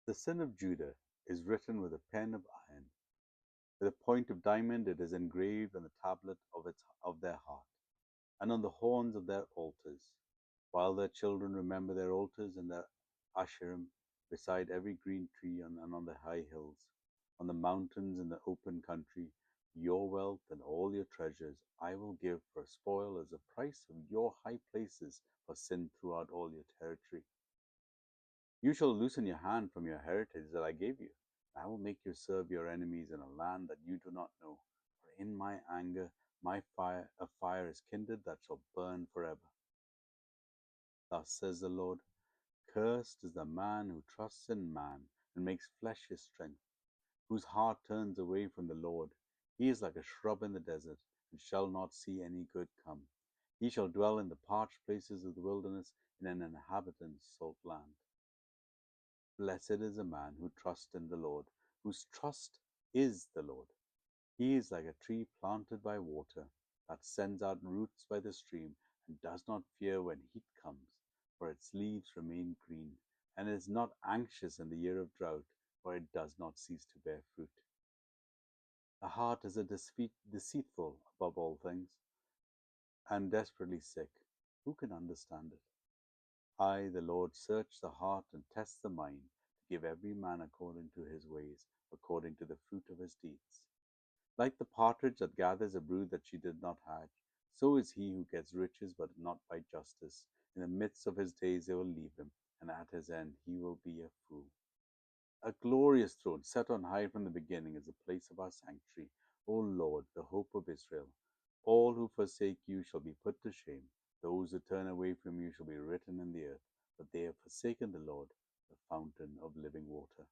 The sin of Judah is written with a pen of iron. With a point of diamond it is engraved on the tablet of their heart, and on the horns of their altars, while their children remember their altars and their Asherim beside every green tree and on the high hills, on the mountains in the open country. Your wealth and all your treasures I will give for a spoil as a price of your high places for sin throughout all your territory. You shall loosen your hand from your heritage that I gave you. I will make you serve your enemies in a land that you do not know. For in my anger, a fire is kindled that shall burn forever. Thus says the Lord, cursed is the man who trusts in man and makes flesh his strength, whose heart turns away from the Lord. He is like a shrub in the desert, and shall not see any good come. He shall dwell in the parched places of the wilderness, in an inhabitant's salt land. Blessed is a man who trusts in the Lord, whose trust is the Lord. He is like a tree planted by water, that sends out roots by the stream, and does not fear when heat comes, for its leaves remain green, and is not anxious in the year of drought, for it does not cease to bear fruit. The heart is deceitful above all things, and desperately sick. Who can understand it? I, the Lord, search the heart and test the mind, to give every man according to his ways, according to the fruit of his deeds. Like the partridge that gathers a brood that she did not hatch, so is he who gets riches but not by justice. In the midst of his days they will leave him, and at his end he will be a fool. A glorious throne set on high from the beginning is the place of our sanctuary, O Lord, the hope of Israel. All who forsake you shall be put to shame. Those who turn away from you shall be written in the earth, but they have forsaken the Lord, the fountain of living water.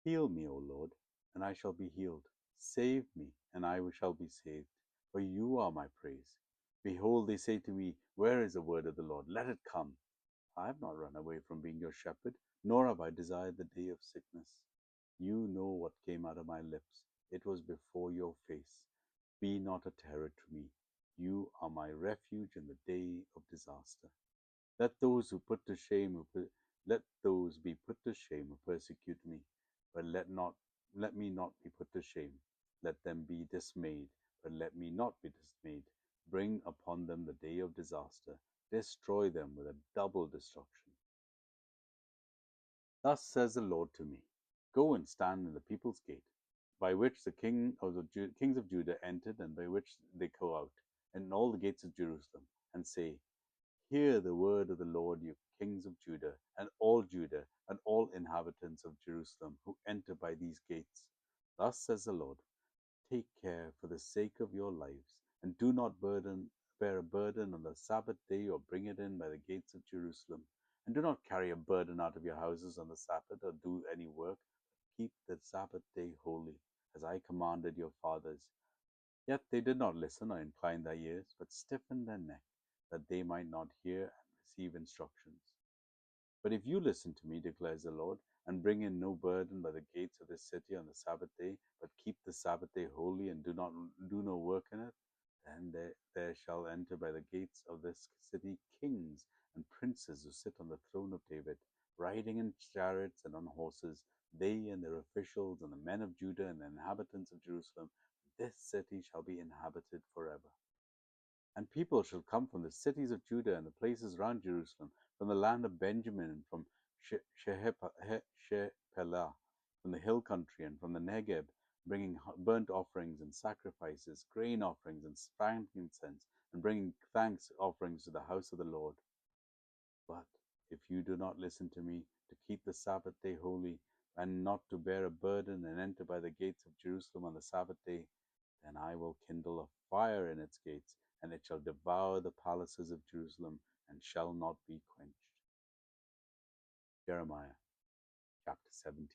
Heal me, O Lord, and I shall be healed. Save me, and I shall be saved, for you are my praise. Behold, they say to me, where is the word of the Lord? Let it come. I have not run away from being your shepherd, nor have I desired the day of sickness. You know what came out of my lips. It was before your face. Be not a terror to me. You are my refuge in the day of disaster. Let those who put to shame, let those be put to shame who persecute me, but let me not be put to shame. Let them be dismayed, but let me not be dismayed. Bring upon them the day of disaster. Destroy them with a double destruction. Thus says the Lord to me, go and stand in the people's gate, by which the kings of Judah entered, and by which they go out, and in all the gates of Jerusalem, and say, hear the word of the Lord, you kings of Judah, and all inhabitants of Jerusalem, who enter by these gates. Thus says the Lord, take care for the sake of your lives, and do not bear a burden on the Sabbath day, or bring it in by the gates of Jerusalem. And do not carry a burden out of your houses on the Sabbath, or do any work. Keep the Sabbath day holy, as I commanded your fathers. Yet they did not listen or incline their ears, but stiffened their neck, that they might not hear and receive instructions. But if you listen to me, declares the Lord, and bring in no burden by the gates of this city on the Sabbath day, but keep the Sabbath day holy, and do no work in it, then there shall enter by the gates of this city kings and princes who sit on the throne of David, riding in chariots and on horses, they and their officials, and the men of Judah and the inhabitants of Jerusalem. This city shall be inhabited forever. And people shall come from the cities of Judah and the places round Jerusalem, from the land of Benjamin, and from Shephelah, from the hill country, and from the Negeb, bringing burnt offerings and sacrifices, grain offerings and frankincense, and bringing thanks offerings to the house of the Lord. But if you do not listen to me, to keep the Sabbath day holy, and not to bear a burden and enter by the gates of Jerusalem on the Sabbath day, then I will kindle a fire in its gates, and it shall devour the palaces of Jerusalem, and shall not be quenched. Jeremiah chapter 17.